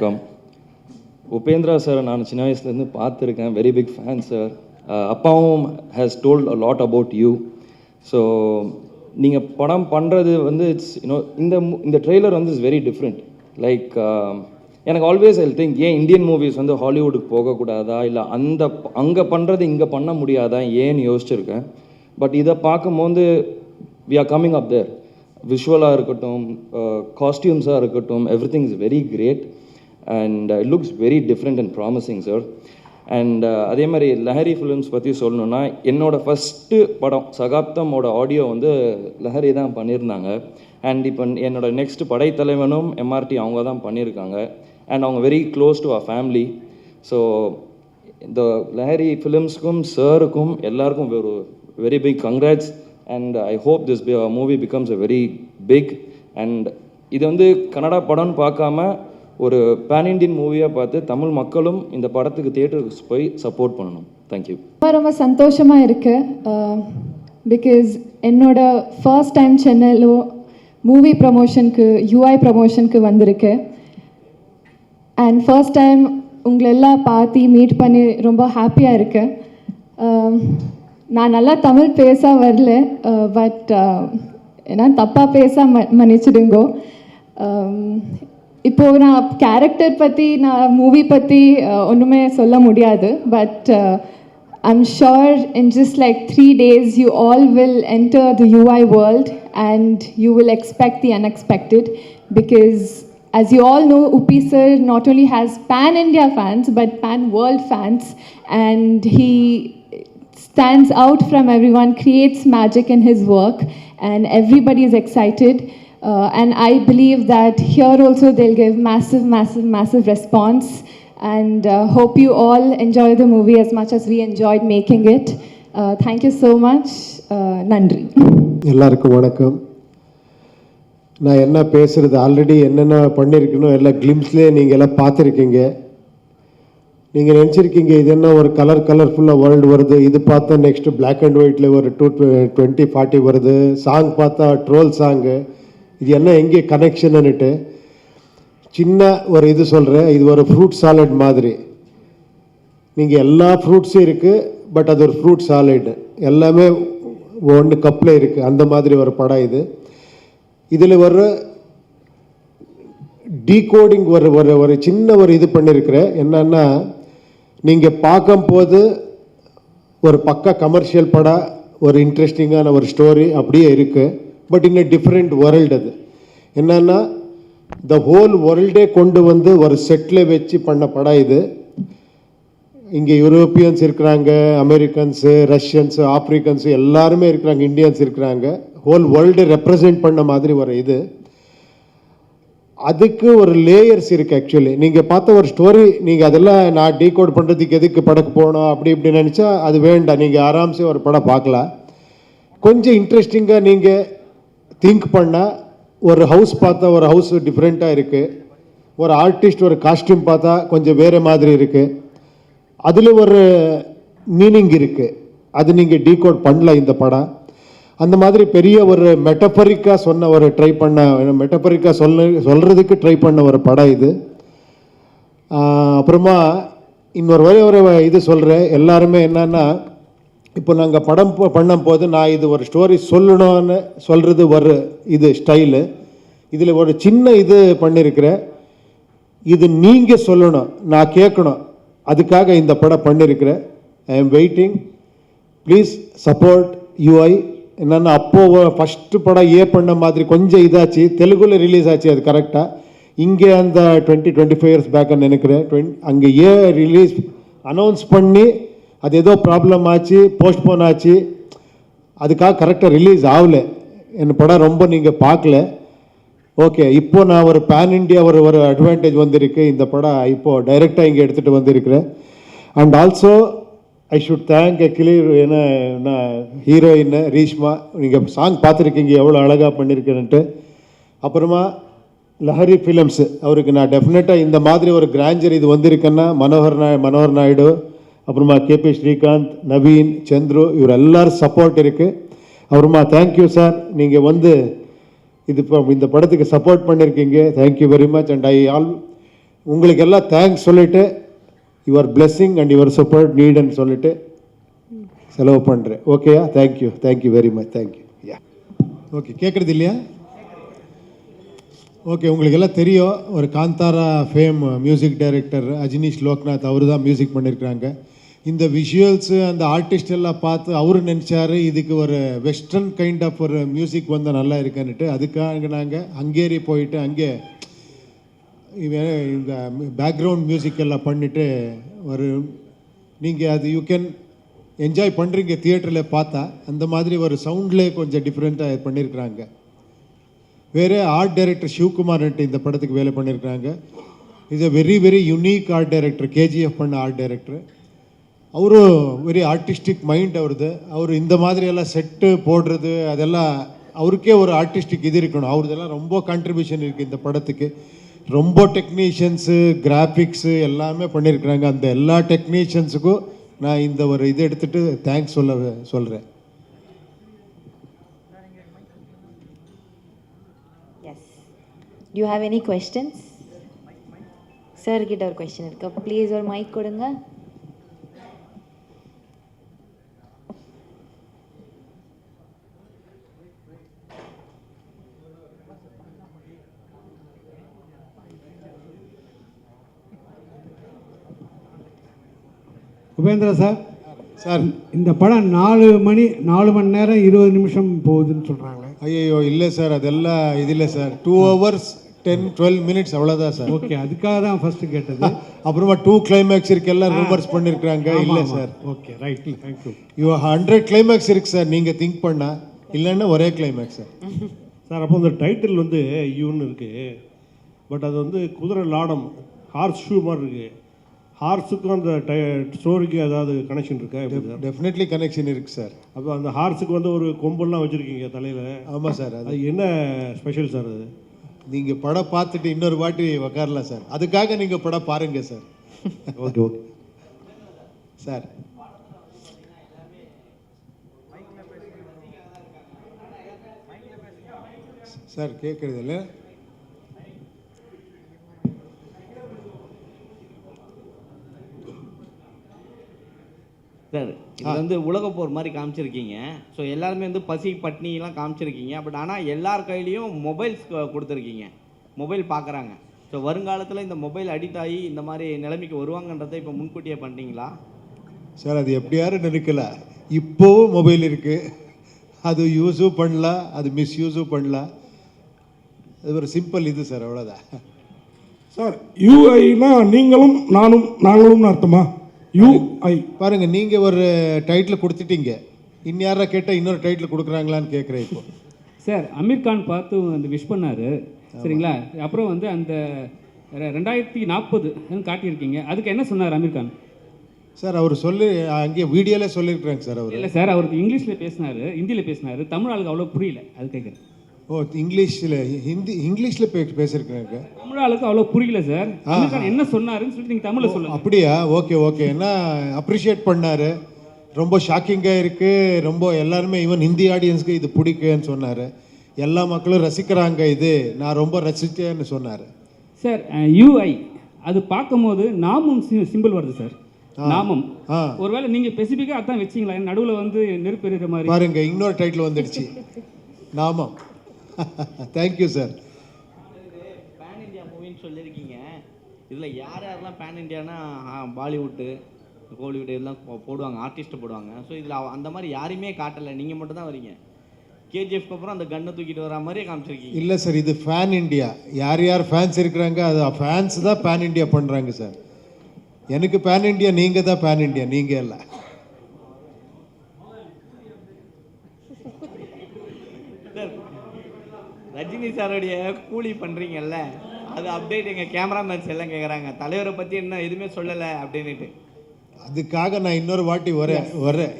Come Upendra sir நான் சின்ன வயசுலேருந்து பார்த்துருக்கேன். Very big fan sir. அப்பாவும் has told a lot about you. So நீங்கள் படம் பண்ணுறது வந்து இட்ஸ் இந்த ட்ரெய்லர் வந்து இட்ஸ் வெரி டிஃப்ரெண்ட். லைக் எனக்கு ஆல்வேஸ் ஐ திங்க் ஏன் இந்தியன் மூவிஸ் வந்து ஹாலிவுட்டுக்கு போகக்கூடாதா, இல்லை அங்கே பண்ணுறது இங்கே பண்ண முடியாதா ஏன்னு யோசிச்சிருக்கேன். பட் இதை பார்க்கும்போது we are coming up there. விஷுவலாக இருக்கட்டும், காஸ்டியூம்ஸாக இருக்கட்டும், everything is very great and it looks very different and promising, sir. And அதே மாதிரி லஹரி ஃபிலிம்ஸ் பற்றி சொல்லணுன்னா, என்னோடய ஃபஸ்ட்டு படம் சகாப்தமோட ஆடியோ வந்து லஹரி தான் பண்ணியிருந்தாங்க. அண்ட் இப்போ என்னோடய நெக்ஸ்ட் படைத்தலைவனும் எம்ஆர்டி அவங்க தான் பண்ணியிருக்காங்க. அண்ட் அவங்க very close to our family. So இந்த லஹரி ஃபிலிம்ஸ்க்கும் சாருக்கும் எல்லாருக்கும் ஒரு very big congrats. And I hope this movie becomes a very big. And இது வந்து கன்னடா படம்னு பார்க்காம ஒரு பேன் இண்டியன் மூவியாக பார்த்து தமிழ் மக்களும் இந்த படத்துக்கு தியேட்டருக்கு போய் சப்போர்ட் பண்ணணும். தேங்க்யூ. ரொம்ப சந்தோஷமாக இருக்குது. பிகாஸ் என்னோட ஃபர்ஸ்ட் டைம் சென்னையில் மூவி ப்ரமோஷனுக்கு யூஐ ப்ரமோஷனுக்கு வந்திருக்கு. அண்ட் ஃபர்ஸ்ட் டைம் உங்களெல்லாம் பார்த்து மீட் பண்ணி ரொம்ப ஹாப்பியாக இருக்குது. நான் நல்லா தமிழ் பேச வரல, பட் ஏன்னா தப்பாக பேச மன்னிச்சிடுங்கோ. இப்போது நான் கேரக்டர் பற்றி நான் மூவி பற்றி ஒன்றுமே சொல்ல முடியாது. But I'm sure in just like 3 days you all will enter the UI world and you will expect the unexpected, because as you all know, Upi sir not only has pan-India fans but pan-world fans, and he stands out from everyone, creates magic in his work, and everybody is excited. And I believe that here also they'll give massive response, and hope you all enjoy the movie as much as we enjoyed making it. Thank you so much. Nandri. எல்லாருக்கும் வணக்கம். நான் என்ன பேசுகிறது already என்னென்ன பண்ணியிருக்கணும் எல்லாம் கிளிம்ஸ்லேயே நீங்கள் எல்லாம் பார்த்துருக்கீங்க. நீங்கள் நினச்சிருக்கீங்க இது என்ன ஒரு கலர்ஃபுல்லாக வேர்ல்டு வருது, இது பார்த்தா நெக்ஸ்ட்டு பிளாக் அண்ட் ஒயிட்டில் ஒரு 2040 வருது, சாங் பார்த்தா ட்ரோல் சாங்கு, இது என்ன எங்கே கனெக்ஷன்னுட்டு சின்ன ஒரு இது சொல்கிறேன். இது ஒரு ஃப்ரூட் சாலட் மாதிரி. நீங்கள் எல்லா ஃப்ரூட்ஸும் இருக்குது, பட் அது ஒரு ஃப்ரூட் சாலட், எல்லாமே ஒன்று கப்பில் இருக்குது. அந்த மாதிரி ஒரு படம் இது. இதில் வர டீகோடிங் ஒரு சின்ன ஒரு இது பண்ணியிருக்கிறேன். என்னன்னா, நீங்கள் பார்க்கும்போது ஒரு பக்கா கமர்ஷியல் படம், ஒரு இன்ட்ரெஸ்டிங்கான ஒரு ஸ்டோரி அப்படியே இருக்குது. But in a different world. அது என்னன்னா, த ஹோல் வேர்ல்டே கொண்டு வந்து ஒரு செட்டில் வச்சு பண்ண படம் இது. இங்கே யூரோப்பியன்ஸ் இருக்கிறாங்க, அமெரிக்கன்ஸு, ரஷ்யன்ஸு, ஆப்ரிக்கன்ஸு எல்லாருமே இருக்கிறாங்க, இந்தியன்ஸ் இருக்கிறாங்க. ஹோல் வேர்ல்டு ரெப்ரசன்ட் பண்ண மாதிரி ஒரு இது. அதுக்கு ஒரு லேயர்ஸ் இருக்குது. ஆக்சுவலி நீங்கள் பார்த்த ஒரு ஸ்டோரி, நீங்கள் அதெல்லாம் நான் டீகோட் பண்ணுறதுக்கு எதுக்கு படக்கு போகணும் அப்படி இப்படி நினச்சா அது வேண்டாம். நீங்கள் ஆராம்சே ஒரு படம் பார்க்கலாம். கொஞ்சம் இன்ட்ரெஸ்டிங்காக நீங்கள் திங்க் பண்ணால், ஒரு ஹவுஸ் பார்த்தா ஒரு ஹவுஸ் டிஃப்ரெண்ட்டாக இருக்குது, ஒரு ஆர்டிஸ்ட் ஒரு காஸ்டியூம் பார்த்தா கொஞ்சம் வேறு மாதிரி இருக்குது, அதில் ஒரு மீனிங் இருக்குது. அது நீங்கள் டீகோட் பண்ணலாம் இந்த படம். அந்த மாதிரி பெரிய ஒரு மெட்டபரிக்காக சொன்ன ஒரு மெட்டபரிக்காக சொல்கிறதுக்கு ட்ரை பண்ண ஒரு படம் இது. அப்புறமா இன்னொரு ஒரு இது சொல்கிறேன். எல்லாருமே என்னன்னா, இப்போ நாங்கள் படம் பண்ணும்போது நான் இது ஒரு ஸ்டோரி சொல்லணும்னு சொல்கிறது ஒரு இது ஸ்டைலு. இதில் ஒரு சின்ன இது பண்ணியிருக்கிறேன். இது நீங்கள் சொல்லணும், நான் கேட்கணும், அதுக்காக இந்த படம் பண்ணியிருக்கிறேன். I am waiting. Please support UI. என்னென்னா, அப்போது ஃபஸ்ட்டு படம் பண்ண மாதிரி கொஞ்சம் இதாச்சு, தெலுங்குல ரிலீஸ் ஆச்சு. அது கரெக்டாக இங்கே அந்த 20-25 years பேக்குன்னு நினைக்கிறேன். அங்கே ரிலீஸ் அனௌன்ஸ் பண்ணி அது ஏதோ ப்ராப்ளம் ஆச்சு, போஸ்ட்போன் ஆச்சு, அதுக்காக கரெக்டாக ரிலீஸ் ஆகலை. என் படம் ரொம்ப நீங்கள் பார்க்கல. ஓகே, இப்போது நான் ஒரு பேன் இண்டியா ஒரு அட்வான்டேஜ் வந்திருக்கு. இந்த படம் இப்போது டைரெக்டாக இங்கே எடுத்துகிட்டு வந்திருக்கிறேன். And also I should thank actually நான் ஹீரோயின் ரீஷ்மா. நீங்கள் சாங் பார்த்துருக்கீங்க எவ்வளோ அழகாக பண்ணியிருக்கேன்ட்டு. அப்புறமா லஹரி ஃபிலிம்ஸு, அவருக்கு நான் டெஃபினட்டாக இந்த மாதிரி ஒரு கிராஞ்சர் இது வந்திருக்கேன்னா மனோகர் நாயுடு, அப்புறமா கேபி ஸ்ரீகாந்த், நவீன், சந்துரு, இவர் எல்லோரும் சப்போர்ட் இருக்குது. அப்புறமா தேங்க்யூ சார், நீங்கள் வந்து இது இப்போ இந்த படத்துக்கு சப்போர்ட் பண்ணியிருக்கீங்க. Thank you very much. அண்ட் உங்களுக்கு எல்லாம் தேங்க்ஸ் சொல்லிவிட்டு your blessing and your support நீடுன்னு சொல்லிட்டு செலவு பண்ணுறேன். ஓகேயா? Thank you very much. Thank you. Yeah okay. கேட்குறது இல்லையா? ஓகே. உங்களுக்கு எல்லாம் தெரியும், ஒரு Kantara fame music director Ajaneesh Loknath அவர் தான் மியூசிக் பண்ணியிருக்கிறாங்க. இந்த விஷுவல்ஸு அந்த ஆர்டிஸ்ட் எல்லாம் பார்த்து அவரு நினச்சார் இதுக்கு ஒரு வெஸ்டர்ன் கைண்ட் ஆஃப் ஒரு மியூசிக் வந்தால் நல்லா இருக்குன்னுட்டு அதுக்காக நாங்கள் ஹங்கேரி போயிட்டு அங்கே இந்த பேக்ரவுண்ட் மியூசிக் எல்லாம் பண்ணிவிட்டு ஒரு நீங்கள் அது யூ கேன் என்ஜாய் பண்ணுறீங்க தியேட்டரில் பார்த்தா. அந்த மாதிரி ஒரு சவுண்ட்லேயே கொஞ்சம் டிஃப்ரெண்ட்டாக பண்ணியிருக்கிறாங்க. வேறு ஆர்ட் டைரக்டர் சிவகுமார்ன்ட்டு இந்த படத்துக்கு வேலை பண்ணியிருக்கிறாங்க. Is a very very unique art director. KGF பண்ண ஆர்ட் டைரக்டர் அவரும் வெரி ஆர்டிஸ்டிக் மைண்ட் அவருது. அவர் இந்த மாதிரி எல்லாம் செட்டு போடுறது அதெல்லாம் அவருக்கே ஒரு ஆர்டிஸ்டிக் இது இருக்கணும். அவரதெல்லாம் ரொம்ப கான்ட்ரிபியூஷன் இருக்குது இந்த படத்துக்கு. ரொம்ப டெக்னீஷியன்ஸு கிராஃபிக்ஸு எல்லாமே பண்ணியிருக்கிறாங்க. அந்த எல்லா டெக்னீஷியன்ஸுக்கும் நான் இந்த ஒரு இது எடுத்துகிட்டு தேங்க்ஸ் சொல்கிறேன். Yes. Do you have any questions? Sir கிட்ட ஒரு கொஸ்டின் இருக்கு. ப்ளீஸ் ஒரு மைக் கொடுங்க. உபேந்திரா சார், சார் இந்த படம் 4 மணி நேரம் 20 நிமிஷம் போகுதுன்னு சொல்கிறாங்களே. ஐயோ இல்லை சார், அதெல்லாம் இது இல்லை சார். 2 hours 10-12 minutes அவ்வளோதான் சார். ஓகே, அதுக்காக தான் ஃபஸ்ட்டு கேட்டது. அப்புறமா 2 climax இருக்கு, எல்லாம் ரூமர்ஸ் பண்ணியிருக்கிறாங்க. இல்லை sir. Okay, right, thank you. 100 climax இருக்கு சார் நீங்கள் திங்க் பண்ணா. இல்லைன்னா ஒரே கிளைமேக்ஸ் சார். சார், அப்போ இந்த டைட்டில் வந்து யூன்னு இருக்குது. பட் அது வந்து குதிரை லாடம் ஹார்ஸ் ஷூ மாதிரி இருக்குது. ஹார்ஸுக்கும் அந்த ஸ்டோரிக்கு ஏதாவது கனெக்ஷன் இருக்கா? டெஃபினெட்லி கனெக்ஷன் இருக்குது சார். அப்போ அந்த ஹார்ஸுக்கு வந்து ஒரு கொம்பெல்லாம் வச்சுருக்கீங்க தலையில். ஆமாம் சார். அது என்ன ஸ்பெஷல் சார்? அது நீங்கள் படம் பார்த்துட்டு இன்னொரு வாட்டி உக்காரலாம் சார். அதுக்காக நீங்கள் படம் பாருங்க sir. Okay okay sir. Sir கேட்குறது இல்லை. சார், இது வந்து உலகப்போர் மாதிரி காமிச்சிருக்கீங்க. ஸோ எல்லாருமே வந்து பசி பட்னிலாம் காமிச்சிருக்கீங்க. பட் ஆனால் எல்லார் கையிலையும் மொபைல்ஸ் கொடுத்துருக்கீங்க. மொபைல் பார்க்குறாங்க. ஸோ வருங்காலத்தில் இந்த மொபைல் அடிக்ட் ஆகி இந்த மாதிரி நிலைமைக்கு வருவாங்கன்றதை இப்போ முன்கூட்டியே பண்ணிட்டீங்களா? சார், அது எப்படி யாரும் நினைக்கல. இப்போவும் மொபைல் இருக்குது. அது யூஸும் பண்ணலாம், அது மிஸ்யூஸும் பண்ணலாம். அது ஒரு சிம்பிள் இது சார், அவ்வளோதான். சார், யூஐனா நீங்களும் நாங்களும்னு அர்த்தமா? யூஐ பாருங்க, நீங்கள் ஒரு டைட்டில் கொடுத்துட்டீங்க. யாரா கேட்டால் இன்னொரு டைட்டில் கொடுக்குறாங்களான்னு கேட்குறேன் இப்போ. சார், அமீர் கான் பார்த்து வந்து விஷ் பண்ணார், சரிங்களா? அப்புறம் வந்து அந்த 2040 காட்டியிருக்கீங்க. அதுக்கு என்ன சொன்னார் அமீர் கான்? சார், அவர் அங்கேயே வீடியோவில் சொல்லியிருக்கிறாங்க சார். அவர் இல்லை சார், அவருக்கு இங்கிலீஷில் பேசினார், ஹிந்தியில் பேசினார். தமிழ் ஆளுக்கு அவ்வளோ புரியல, அது கேட்குறேன். ஓ, இங்கிலீஷில் பேசியிருக்கிறாங்க. தமிழ் ஆளுக்கு அவ்வளோ புரியல சார். அமீர் கான் என்ன சொன்னாருன்னு சொல்லிட்டு நீங்கள் தமிழில் சொல்லுங்கள். அப்படியா? ஓகே. என்ன அப்ரிஷியேட் பண்ணார். ரொம்ப ஷாக்கிங்காக இருக்குது. ரொம்ப எல்லாருமே ஈவன் ஹிந்தி ஆடியன்ஸ்க்கு இது பிடிக்குன்னு சொன்னார். எல்லா மக்களும் ரசிக்கிறாங்க, இது நான் ரொம்ப ரசித்தேன்னு சொன்னார். சார், யூஐ அது பார்க்கும்போது நாமம் சிம்பிள் வருது சார். நாமம் ஒருவேளை நீங்கள் ஸ்பெசிஃபிக்காக அதான் வச்சிங்களா? நடுவில் வந்து நெருப்பு எறிகிற மாதிரி பாருங்க, இன்னொரு டைட்டில் வந்துடுச்சு, நாமம். Thank you sir. பேன் இண்டியா மூவின்னு சொல்லியிருக்கீங்க. இதில் யாரெல்லாம் பேன் இண்டியானா பாலிவுட்டு, கோலிவுட் இதெல்லாம் போடுவாங்க, ஆர்டிஸ்ட்டு போடுவாங்க. ஸோ இதில் அந்த மாதிரி யாரையுமே காட்டலை, நீங்கள் மட்டும் தான் வரீங்க. கேஜிஎஃப்க்கு அப்புறம் அந்த கன்னை தூக்கிட்டு வர மாதிரியே காமிச்சிருக்கீங்க. இல்லை சார், இது ஃபேன் இண்டியா. யார் ஃபேன்ஸ் இருக்கிறாங்க, அது ஃபேன்ஸ் தான் பேன் இண்டியா பண்ணுறாங்க சார். எனக்கு பேன் இண்டியா, நீங்கள் தான் பேன் இண்டியா, நீங்கள் இல்லை. ரஜினி சாரோடைய கூலி பண்ணுறீங்கல்ல, அது அப்டேட் எங்கள் கேமராமேன்ஸ் எல்லாம் கேட்குறாங்க. தலைவரை பற்றி என்ன எதுவுமே சொல்லலை அப்படின்ட்டு. அதுக்காக நான் இன்னொரு வாட்டி வரேன்.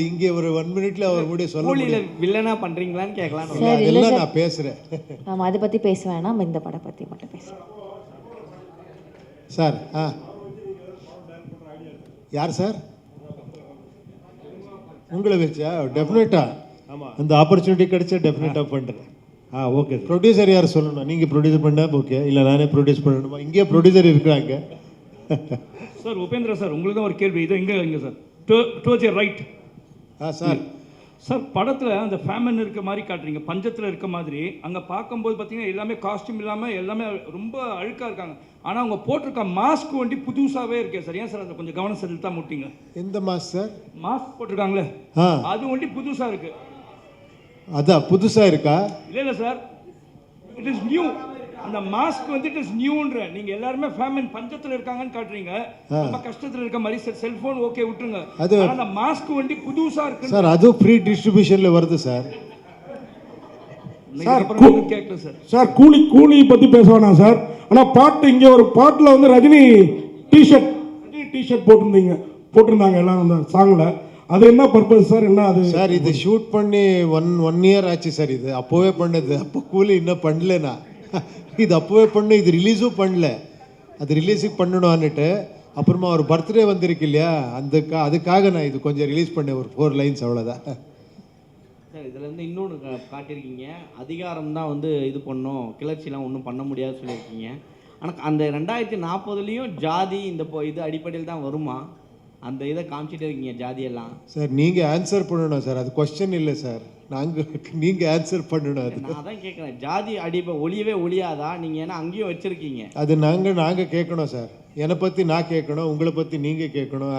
இங்கே ஒரு 1 minute அவர் கூட சொல்ல கூலியில் வில்லனா பண்ணுறீங்களான்னு கேட்கலாம். அதெல்லாம் நான் பேசுகிறேன். நம்ம அதை பற்றி பேச வேணாம், இந்த படம் பற்றி மட்டும் பேசுகிறோம். சார், யார் சார் உங்களை வச்சா? டெஃபினட்டாக அந்த ஆப்பர்ச்சுனிட்டி கிடைச்சா டெஃபினட்டாக பண்ணுறேன். Okay sir. ப்ரொடியூசர் யார் சொல்லணும்? நீங்கள் ப்ரொடியூஸ் பண்ணா ஓகே, இல்லை நானே ப்ரொடியூஸ் பண்ணணுமா? இங்கே ப்ரொடியூசர் இருக்கிறாங்க. சார் உபேந்திரா சார், உங்களுக்கு தான் ஒரு கேள்வி. இது இங்கே sir towards your right. Sir sir படத்தில் அந்த ஃபேமன் இருக்க மாதிரி காட்டுறீங்க, பஞ்சத்தில் இருக்க மாதிரி. அங்கே பார்க்கும்போது பார்த்தீங்கன்னா எல்லாமே காஸ்டியூம் இல்லாமல் எல்லாமே ரொம்ப அழுக்காக இருக்காங்க. ஆனால் அவங்க போட்டிருக்க மாஸ்க் வண்டி புதுசாகவே இருக்கே சார். ஏன் சார் அதை கொஞ்சம் கவனம் செலுத்தா முட்டிங்க? எந்த மாஸ் சார்? மாஸ்க் போட்டிருக்காங்களே அது வண்டி புதுசாக இருக்கு. அதான் புதுசாக இருக்கா? இல்லை சார், இட் இஸ் நியூ. அந்த மாஸ்க் வந்து இட் இஸ் நியூன்ற. நீங்க எல்லாருமே ஃபேமிலி பஞ்சத்துல இருக்காங்கன்னு காட்டுறீங்க, ரொம்ப கஷ்டத்துல இருக்க மாதிரி. சார் செல்போன் ஓகே விட்டுருங்க, அது அந்த மாஸ்க் வண்டி புதுசா இருக்கு சார். அது ஃப்ரீ டிஸ்ட்ரிபியூஷன்ல வருது சார். சார் கேட்கல சார். சார் கூலி பற்றி பேச வேணாம் சார். ஆனால் பாட்டு இங்கே ஒரு பாட்டில் வந்து ரஜினி டிஷர்ட் போட்டிருந்தாங்க எல்லாம் அந்த சாங்கில். அது என்ன பர்பஸ் சார்? என்ன அது சார்? இது ஷூட் பண்ணி ஒன் இயர் ஆச்சு சார். இது அப்போவே பண்ணது. அப்போ கூலி இன்னும் பண்ணலண்ணா. இது அப்போவே பண்ணு, இது ரிலீஸும் பண்ணல. அது ரிலீஸுக்கு பண்ணணும்னுட்டு அப்புறமா ஒரு பர்த்டே வந்திருக்கு இல்லையா, அதுக்காக நான் இது கொஞ்சம் ரிலீஸ் பண்ணேன், ஒரு 4 லைன்ஸ் அவ்வளோதான். சார் இதில் வந்து இன்னொன்று காட்டியிருக்கீங்க, அதிகாரம் தான் வந்து இது பண்ணும், கிளர்ச்சிலாம் ஒன்றும் பண்ண முடியாதுன்னு சொல்லியிருக்கீங்க. ஆனால் அந்த 2040லேயும் ஜாதி இந்த இது அடிப்படையில் தான் வருமா? அந்த இதை காமிச்சிட்டே இருக்கீங்க ஜாதியெல்லாம். சார் நீங்கள் ஆன்சர் பண்ணணும் சார், அது கொஸ்டின் இல்லை சார். நீங்கள் ஆன்சர் பண்ணணும். அது நான் தான் கேட்குறேன், ஜாதி ஒளியவே ஒளியாதா? நீங்கள் ஏன்னா அங்கேயும் வச்சுருக்கீங்க. அது நாங்கள் கேட்கணும் சார். என்னை பற்றி நான் கேட்கணும், உங்களை பற்றி நீங்கள் கேட்கணும்.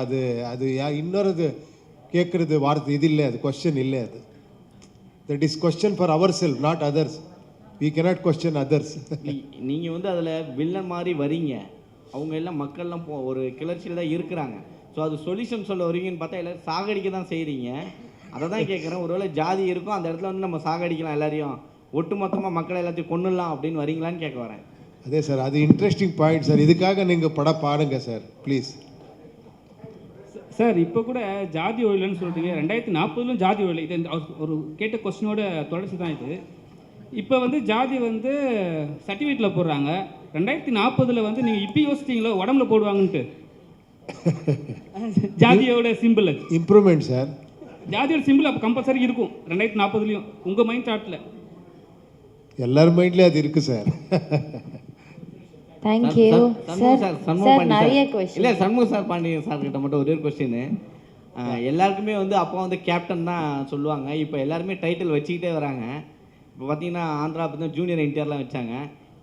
அது இன்னொரு கேட்குறது வார்த்தை இது இல்லை, அது கொஸ்டின் இல்லை. அது that is question for our self, not others. We cannot question others. நீங்கள் வந்து அதில் வில்லன் மாதிரி வரீங்க, அவங்க எல்லாம் மக்கள்லாம் ஒரு கிளர்ச்சியில் தான் இருக்கிறாங்க. ஸோ அது சொல்யூஷன் சொல்ல வரீங்கன்னு பார்த்தா எல்லோரும் சாகடிக்க தான் செய்கிறீங்க. அதை தான் கேட்குறேன், ஒருவேளை ஜாதி இருக்கும் அந்த இடத்துல வந்து நம்ம சாகடிக்கலாம், எல்லாரையும் ஒட்டுமொத்தமாக மக்களை எல்லாத்தையும் கொண்டுடலாம் அப்படின்னு வரீங்களான்னு கேட்க வரேன். அதே சார், அது இன்ட்ரெஸ்டிங் பாயிண்ட் சார். இதுக்காக நீங்கள் படம் பாருங்க சார் ப்ளீஸ். சார் இப்போ கூட ஜாதி ஒழியலன்னு சொல்கிறீங்க, 2040லும் ஜாதி ஒழியலை. இது ஒரு கேட்ட கொஸ்டினோட தொடர்ச்சி தான் இது. இப்போ வந்து ஜாதி வந்து சர்டிஃபிகேட்டில் போடுறாங்க, 2040 வந்து நீங்கள் இப்போ யோசிச்சிங்களோ உடம்புல போடுவாங்கன்ட்டு. ஜாதியோட சிம்பிள் இம்ப்ரூவ்மெண்ட் சார். ஜாதியோட சிம்பிள் அப்போ கம்பல்சரி இருக்கும் 2040லையும் உங்கள் மைண்ட் தாட்டில். எல்லார் மைண்ட்லேயும் அது இருக்குது சார். Thank you sir. நிறைய கொஸ்டின் இல்லை, சண்முக சார் பாண்டியன் சார் கிட்ட மட்டும் ஒரே ஒரு கொஸ்டின். எல்லாருக்குமே வந்து அப்போ வந்து கேப்டன் தான் சொல்லுவாங்க, இப்போ எல்லாருமே டைட்டில் வச்சுக்கிட்டே வராங்க. இப்போ பார்த்தீங்கன்னா ஆந்திரா பார்த்தீங்கன்னா ஜூனியர் என்டிஆர்லாம் வச்சாங்க.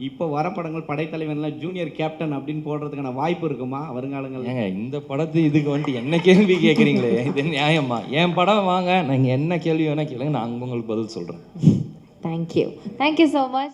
இப்போ வர படங்கள் படைத்தலைவன்லாம் ஜூனியர் கேப்டன் அப்படின்னு போடுறதுக்கான வாய்ப்பு இருக்குமா வருங்காலங்கள்? ஏங்க இந்த படத்து இதுக்கு வந்துட்டு என்ன கேள்வி கேட்குறீங்களே, இது நியாயமா? என் படம் வாங்க, நீங்கள் என்ன கேள்வி வேணால் கேளுங்க, நான் உங்களுக்கு பதில் சொல்கிறேன். Thank you so much.